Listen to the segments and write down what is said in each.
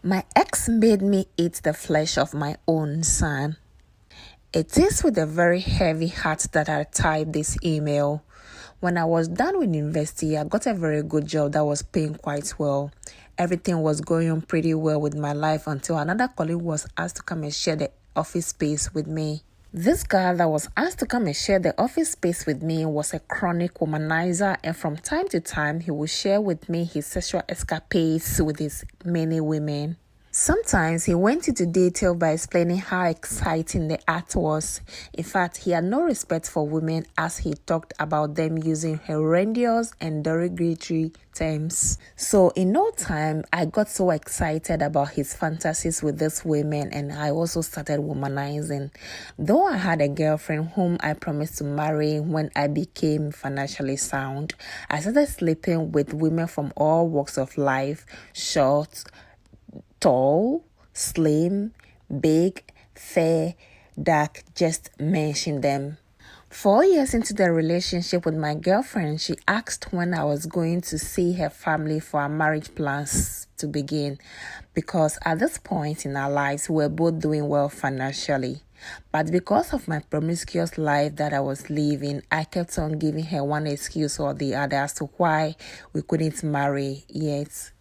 My ex made me eat the flesh of my own son. It is with a very heavy heart that I typed this email. When I was done with university, I got a very good job that was paying quite well. Everything was going on pretty well with my life until another colleague was asked to come and share the office space with me. This guy that was asked to come and share the office space with me was a chronic womanizer, and from time to time, he would share with me his sexual escapades with his many women. Sometimes he went into detail by explaining how exciting the act was. In fact, he had no respect for women as he talked about them using horrendous and derogatory terms. So in no time, I got so excited about his fantasies with these women, and I also started womanizing. Though I had a girlfriend whom I promised to marry when I became financially sound, I started sleeping with women from all walks of life, short, tall, slim, big, fair, dark, just mention them. 4 years into the relationship with my girlfriend, she asked when I was going to see her family for our marriage plans to begin, because at this point in our lives, we were both doing well financially. But because of my promiscuous life that I was living, I kept on giving her one excuse or the other as to why we couldn't marry yet.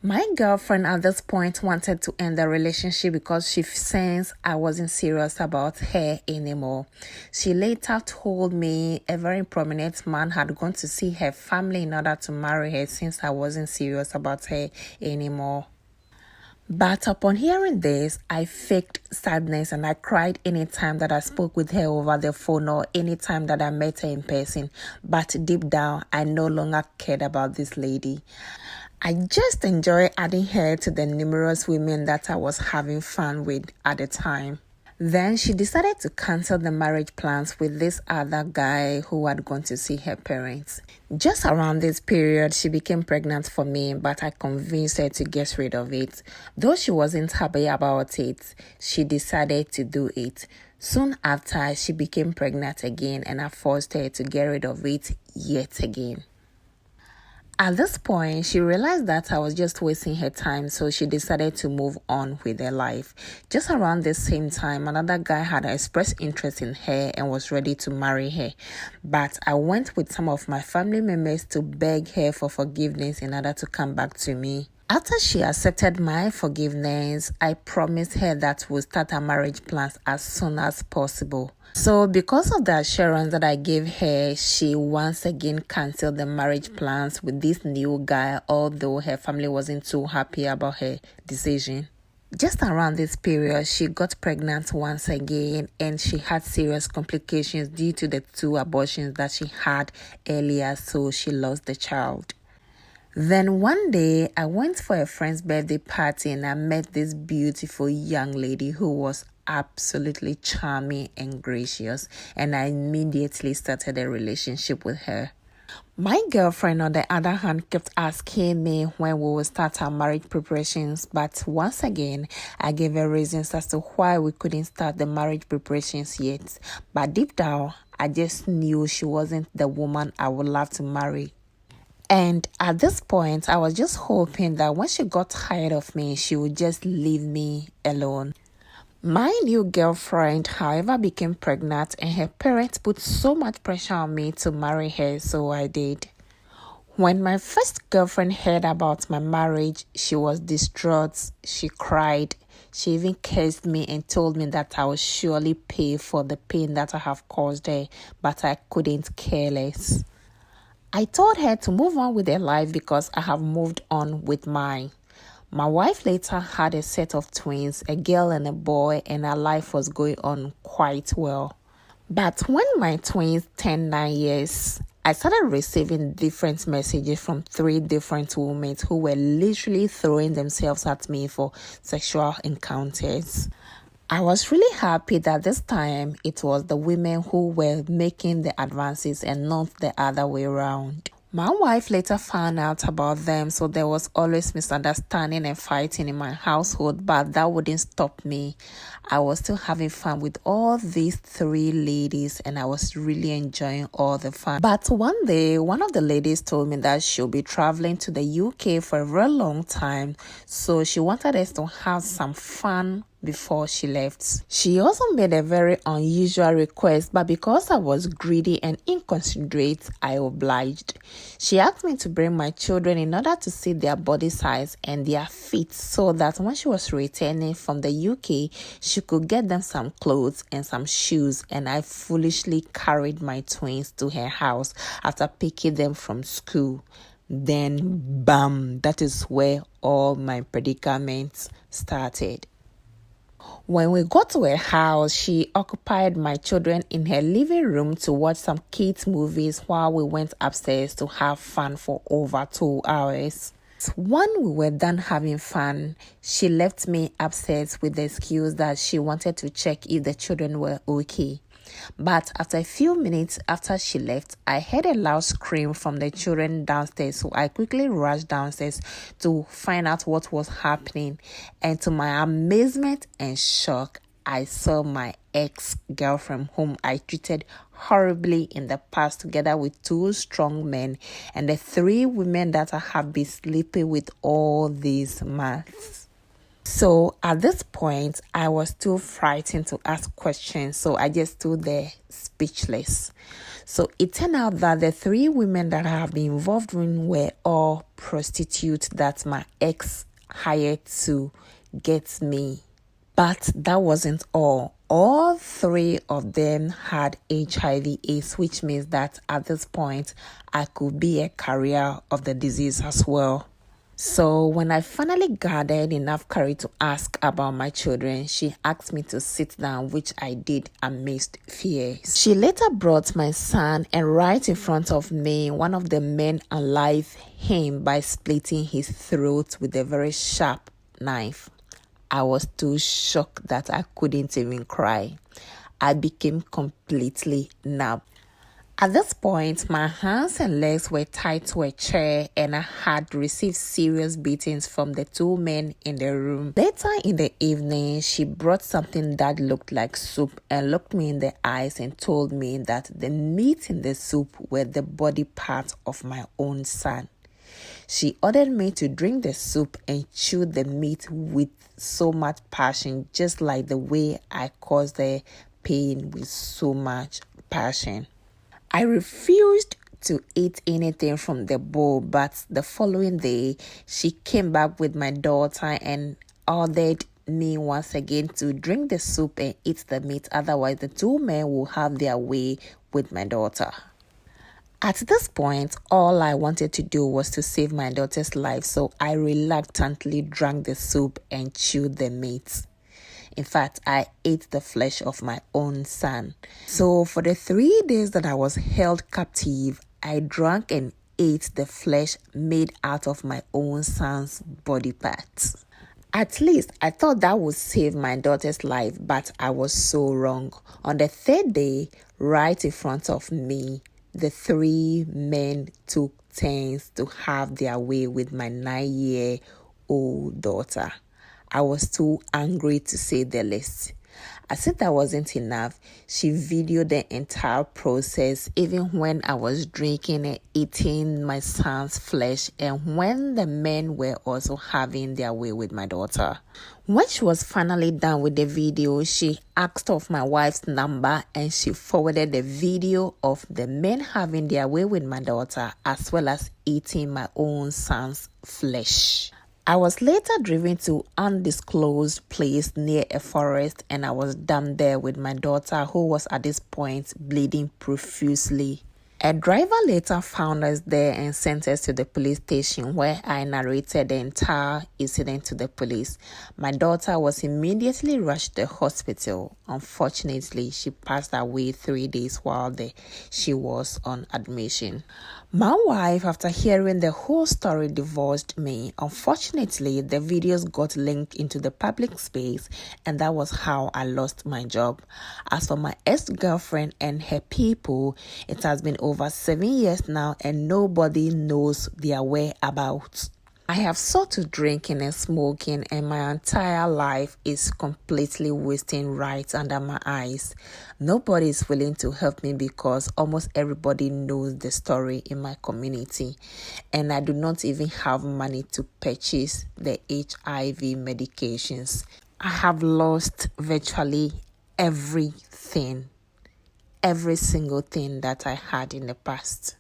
My girlfriend at this point wanted to end the relationship because she sensed I wasn't serious about her anymore. She later told me a very prominent man had gone to see her family in order to marry her since I wasn't serious about her anymore. But upon hearing this, I faked sadness and I cried anytime that I spoke with her over the phone or anytime that I met her in person. But deep down, I no longer cared about this lady. I just enjoy adding her to the numerous women that I was having fun with at the time. Then she decided to cancel the marriage plans with this other guy who had gone to see her parents. Just around this period, she became pregnant for me, but I convinced her to get rid of it. Though she wasn't happy about it, she decided to do it. Soon after, she became pregnant again, and I forced her to get rid of it yet again. At this point, she realized that I was just wasting her time, so she decided to move on with her life. Just around the same time, another guy had expressed interest in her and was ready to marry her. But I went with some of my family members to beg her for forgiveness in order to come back to me. After she accepted my forgiveness, I promised her that we'll start our marriage plans as soon as possible. So because of the assurance that I gave her, she once again canceled the marriage plans with this new guy, although her family wasn't too happy about her decision. Just around this period, she got pregnant once again, and she had serious complications due to the 2 abortions that she had earlier, so she lost the child. Then one day, I went for a friend's birthday party and I met this beautiful young lady who was absolutely charming and gracious, and I immediately started a relationship with her. My girlfriend, on the other hand, kept asking me when we would start our marriage preparations, but once again, I gave her reasons as to why we couldn't start the marriage preparations yet. But deep down, I just knew she wasn't the woman I would love to marry. And at this point, I was just hoping that when she got tired of me, she would just leave me alone. My new girlfriend, however, became pregnant, and her parents put so much pressure on me to marry her, so I did. When my first girlfriend heard about my marriage, she was distraught. She cried. She even cursed me and told me that I would surely pay for the pain that I have caused her, but I couldn't care less. I told her to move on with her life because I have moved on with mine. My wife later had a set of twins, a girl and a boy, and our life was going on quite well. But when my twins turned 9 years, I started receiving different messages from 3 different women who were literally throwing themselves at me for sexual encounters. I was really happy that this time it was the women who were making the advances and not the other way around. My wife later found out about them, so there was always misunderstanding and fighting in my household, but that wouldn't stop me. I was still having fun with all these three ladies, and I was really enjoying all the fun. But one day, one of the ladies told me that she'll be traveling to the UK for a very long time, so she wanted us to have some fun before she left. She also made a very unusual request, but because I was greedy and inconsiderate, I obliged. She asked me to bring my children in order to see their body size and their feet, so that when she was returning from the UK, she could get them some clothes and some shoes. And I foolishly carried my twins to her house after picking them from school. Then, bam, that is where all my predicaments started. When we got to her house, she occupied my children in her living room to watch some kids' movies while we went upstairs to have fun for over 2 hours. When we were done having fun, she left me upstairs with the excuse that she wanted to check if the children were okay. But after a few minutes after she left, I heard a loud scream from the children downstairs, so I quickly rushed downstairs to find out what was happening. And to my amazement and shock, I saw my ex-girlfriend, whom I treated horribly in the past, together with 2 strong men and the 3 women that I have been sleeping with all these months. So at this point, I was too frightened to ask questions, so I just stood there speechless. So it turned out that the 3 women that I have been involved in were all prostitutes that my ex hired to get me. But that wasn't all. All 3 of them had HIV/AIDS, which means that at this point, I could be a carrier of the disease as well. So when I finally gathered enough courage to ask about my children, she asked me to sit down, which I did amidst fears. She later brought my son, and right in front of me, one of the men unalived him by splitting his throat with a very sharp knife. I was too shocked that I couldn't even cry. I became completely numb. At this point, my hands and legs were tied to a chair, and I had received serious beatings from the 2 men in the room. Later in the evening, she brought something that looked like soup and looked me in the eyes and told me that the meat in the soup were the body parts of my own son. She ordered me to drink the soup and chew the meat with so much passion, just like the way I caused the pain with so much passion. I refused to eat anything from the bowl, but the following day, she came back with my daughter and ordered me once again to drink the soup and eat the meat, otherwise the 2 men will have their way with my daughter. At this point, all I wanted to do was to save my daughter's life, so I reluctantly drank the soup and chewed the meat. In fact, I ate the flesh of my own son. So for the 3 days that I was held captive, I drank and ate the flesh made out of my own son's body parts. At least I thought that would save my daughter's life, but I was so wrong. On the 3rd day, right in front of me, the 3 men took turns to have their way with my 9-year-old daughter. I was too angry to say the least. As if that wasn't enough, she videoed the entire process, even when I was drinking and eating my son's flesh, and when the men were also having their way with my daughter. When she was finally done with the video, she asked of my wife's number, and she forwarded the video of the men having their way with my daughter, as well as eating my own son's flesh. I was later driven to an undisclosed place near a forest, and I was dumped there with my daughter, who was at this point bleeding profusely. A driver later found us there and sent us to the police station, where I narrated the entire incident to the police. My daughter was immediately rushed to the hospital. Unfortunately, she passed away 3 days while she was on admission. My wife, after hearing the whole story, divorced me. Unfortunately, the videos got linked into the public space, and that was how I lost my job. As for my ex-girlfriend and her people, it has been over 7 years now, and nobody knows their whereabouts. I have sought to drinking and smoking, and my entire life is completely wasting right under my eyes. Nobody is willing to help me because almost everybody knows the story in my community, and I do not even have money to purchase the HIV medications. I have lost virtually everything, every single thing that I had in the past.